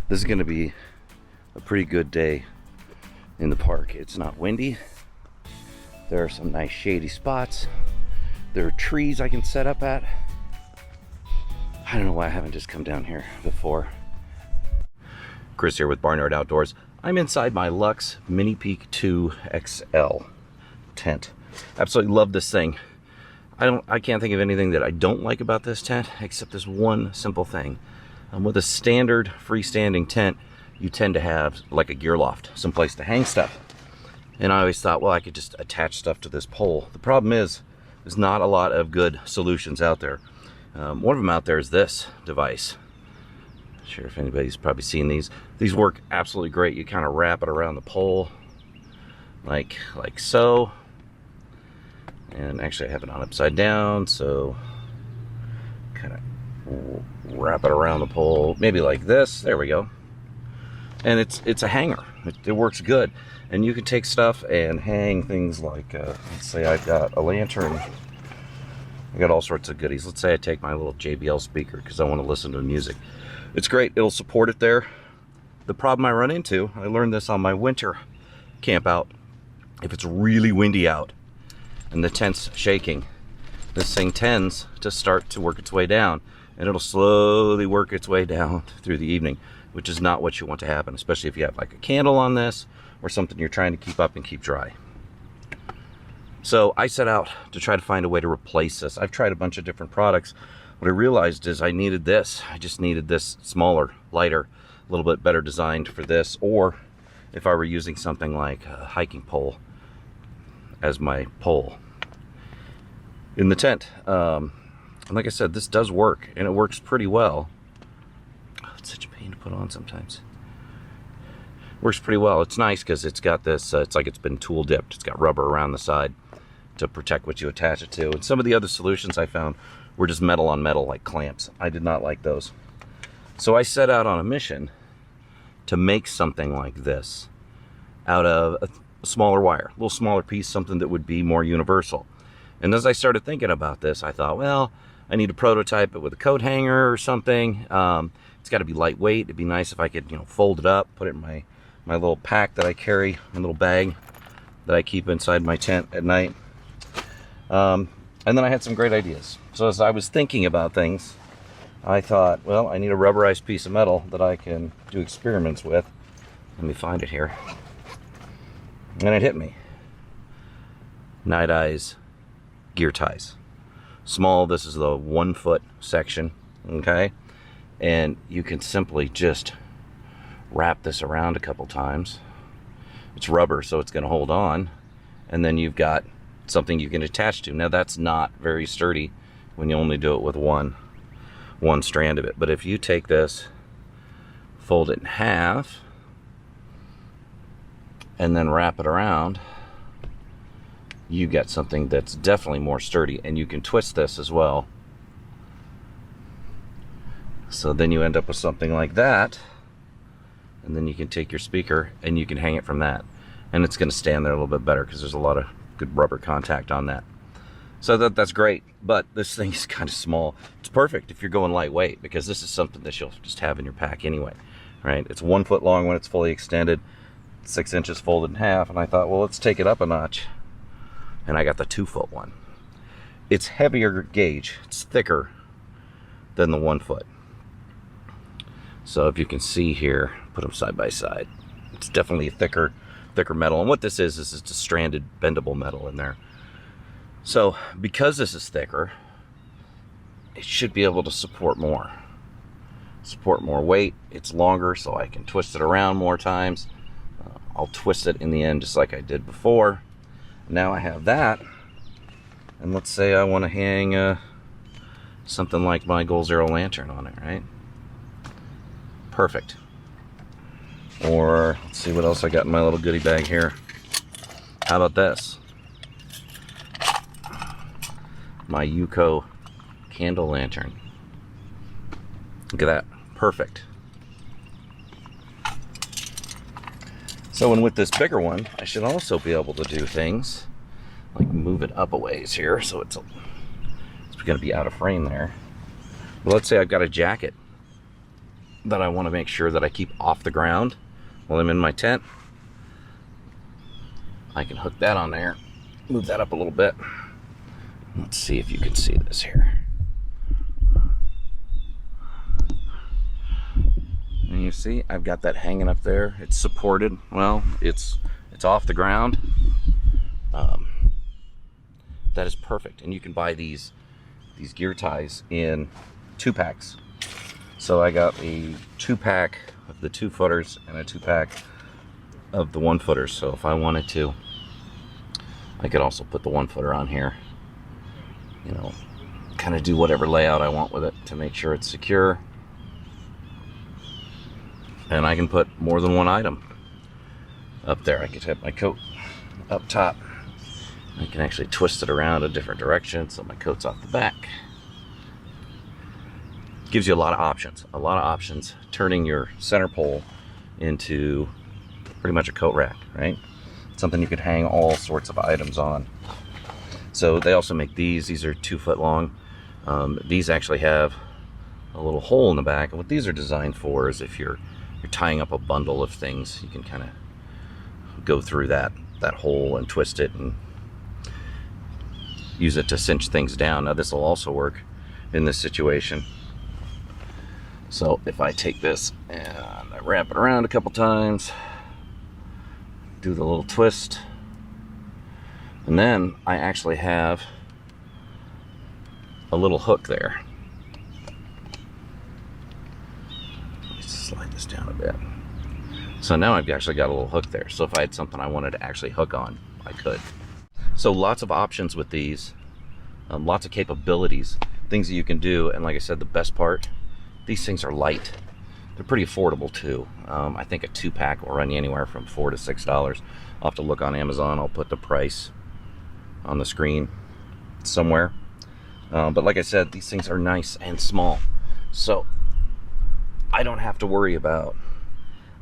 This is going to be a pretty good day in the park. It's not windy. There are some nice shady spots. There are trees I can set up at. I don't know why I haven't just come down here before. Chris here with Barnyard Outdoors. I'm inside my Luxe Minipeak 2 XL tent. Absolutely love this thing. I can't think of anything that I don't like about this tent except this one simple thing. With a standard freestanding tent, you tend to have like a gear loft, someplace to hang stuff. And I always thought, well, I could just attach stuff to this pole. The problem is, there's not a lot of good solutions out there. One of them out there is this device. Not sure if anybody's probably seen these. These work absolutely great. You kind of wrap it around the pole like so. And actually I have it on upside down, so kind of wrap it around the pole, maybe like this. There we go. And it's a hanger. It works good. And you can take stuff and hang things like, let's say I've got a lantern. I got all sorts of goodies. Let's say I take my little JBL speaker because I want to listen to music. It's great. It'll support it there. The problem I run into, I learned this on my winter camp out. If it's really windy out and the tent's shaking, this thing tends to start to work its way down, and it'll slowly work its way down through the evening, which is not what you want to happen, especially if you have like a candle on this or something you're trying to keep up and keep dry. So I set out to try to find a way to replace this. I've tried a bunch of different products. What I realized is I needed this. I just needed this smaller, lighter, a little bit better designed for this, or if I were using something like a hiking pole as my pole in the tent. And like I said, this does work, and it works pretty well. Oh, it's such a pain to put on sometimes. Works pretty well. It's nice because it's got this, it's like it's been tool dipped. It's got rubber around the side to protect what you attach it to. And some of the other solutions I found were just metal on metal, like clamps. I did not like those. So I set out on a mission to make something like this out of a smaller wire, a little smaller piece, something that would be more universal. And as I started thinking about this, I thought, well, I need to prototype it with a coat hanger or something. It's got to be lightweight. It'd be nice if I could, fold it up, put it in my little pack that I carry, my little bag that I keep inside my tent at night. And then I had some great ideas. So as I was thinking about things, I thought, well, I need a rubberized piece of metal that I can do experiments with. Let me find it here. And it hit me. Night Eyes gear ties. Small, this is the 1 foot section, okay? And you can simply just wrap this around a couple times. It's rubber, so it's going to hold on. And then you've got something you can attach to. Now that's not very sturdy when you only do it with one strand of it. But if you take this, fold it in half, and then wrap it around, you get something that's definitely more sturdy. And you can twist this as well. So then you end up with something like that. And then you can take your speaker and you can hang it from that. And it's going to stand there a little bit better because there's a lot of good rubber contact on that. So that's great. But this thing is kind of small. It's perfect if you're going lightweight, because this is something that you'll just have in your pack anyway. Right? It's 1 foot long when it's fully extended, 6 inches folded in half. And I thought, well, let's take it up a notch. And I got the 2 foot one. It's heavier gauge. It's thicker than the 1 foot. So if you can see here, put them side by side. It's definitely thicker metal. And what this is it's a stranded bendable metal in there. So because this is thicker, it should be able to support more weight. It's longer, so I can twist it around more times. I'll twist it in the end just like I did before. Now I have that. And let's say I want to hang something like my Goal Zero lantern on it, right? Perfect. Or let's see what else I got in my little goodie bag here. How about this? My Yuko candle lantern. Look at that. Perfect. So, and with this bigger one, I should also be able to do things like move it up a ways here, so it's going to be out of frame there. But let's say I've got a jacket that I want to make sure that I keep off the ground while I'm in my tent, I can hook that on there, move that up a little bit. Let's see if you can see this here. And you see, I've got that hanging up there. It's supported. Well, it's off the ground. That is perfect. And you can buy these gear ties in 2-packs. So I got a 2-pack of the 2-footers and a 2-pack of the 1-footers. So if I wanted to, I could also put the 1-footer on here. You know, kind of do whatever layout I want with it to make sure it's secure. And I can put more than one item up there. I could have my coat up top. I can actually twist it around a different direction so my coat's off the back. Gives you a lot of options, turning your center pole into pretty much a coat rack, right? Something you could hang all sorts of items on. So they also make these are 2 foot long. These actually have a little hole in the back, and what these are designed for is if you're tying up a bundle of things, you can kind of go through that hole and twist it and use it to cinch things down. Now this will also work in this situation. So if I take this and I wrap it around a couple times, do the little twist, and then I actually have a little hook there. Let's slide this down a bit. So now I've actually got a little hook there. So if I had something I wanted to actually hook on, I could. So lots of options with these, lots of capabilities, things that you can do. And like I said, the best part, these things are light. They're pretty affordable too. I think a 2-pack will run you anywhere from $4 to $6. I'll have to look on Amazon. I'll put the price on the screen somewhere. But like I said, these things are nice and small. So I don't have to worry about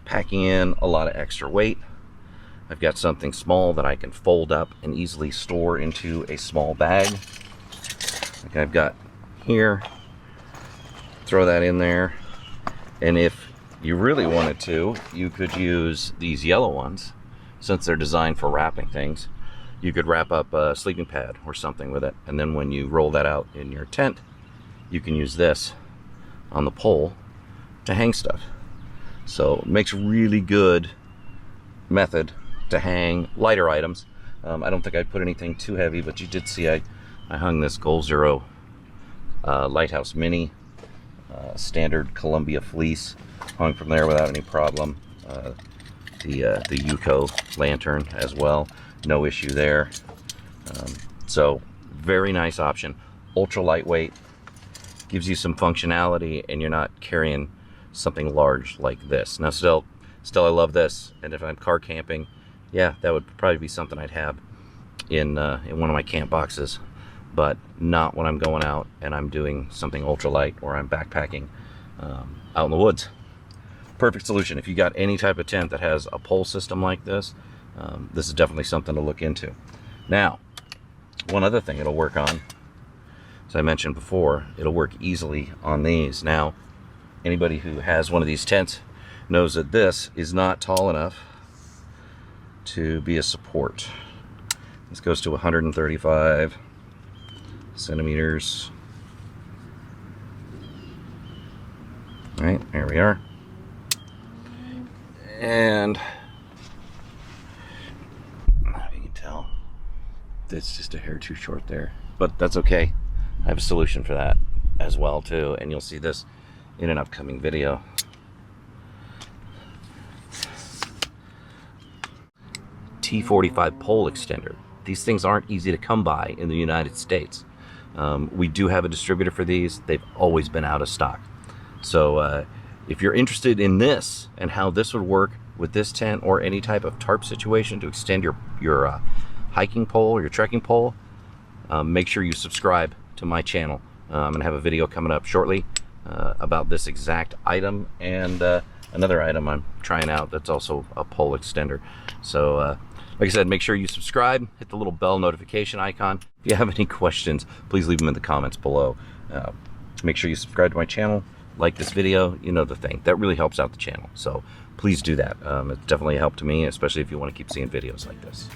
packing in a lot of extra weight. I've got something small that I can fold up and easily store into a small bag. Like I've got here, throw that in there. And if you really wanted to, you could use these yellow ones. Since they're designed for wrapping things, you could wrap up a sleeping pad or something with it. And then when you roll that out in your tent, you can use this on the pole to hang stuff. So it makes a really good method to hang lighter items. I don't think I put anything too heavy, but you did see I hung this Goal Zero Lighthouse Mini standard Columbia fleece, hung from there without any problem. The Yuko lantern as well, no issue there. So very nice option, ultra lightweight, gives you some functionality, and you're not carrying something large like this. Now still I love this, and if I'm car camping, yeah, that would probably be something I'd have in one of my camp boxes, but not when I'm going out and I'm doing something ultralight or I'm backpacking out in the woods. Perfect solution. If you got any type of tent that has a pole system like this, this is definitely something to look into. Now, one other thing it'll work on, as I mentioned before, it'll work easily on these. Now, anybody who has one of these tents knows that this is not tall enough to be a support. This goes to 135 centimeters. All right, there we are. And if you can tell, that's just a hair too short there, but that's okay. I have a solution for that as well too, and you'll see this in an upcoming video. T45 pole extender. These things aren't easy to come by in the United States. We do have a distributor for these. They've always been out of stock. So if you're interested in this and how this would work with this tent or any type of tarp situation to extend your hiking pole or your trekking pole, make sure you subscribe to my channel. I'm gonna have a video coming up shortly about this exact item and another item I'm trying out that's also a pole extender. So like I said, make sure you subscribe, hit the little bell notification icon. If you have any questions, please leave them in the comments below. Make sure you subscribe to my channel, like this video, you know the thing. That really helps out the channel. So please do that. It's definitely a help to me, especially if you want to keep seeing videos like this.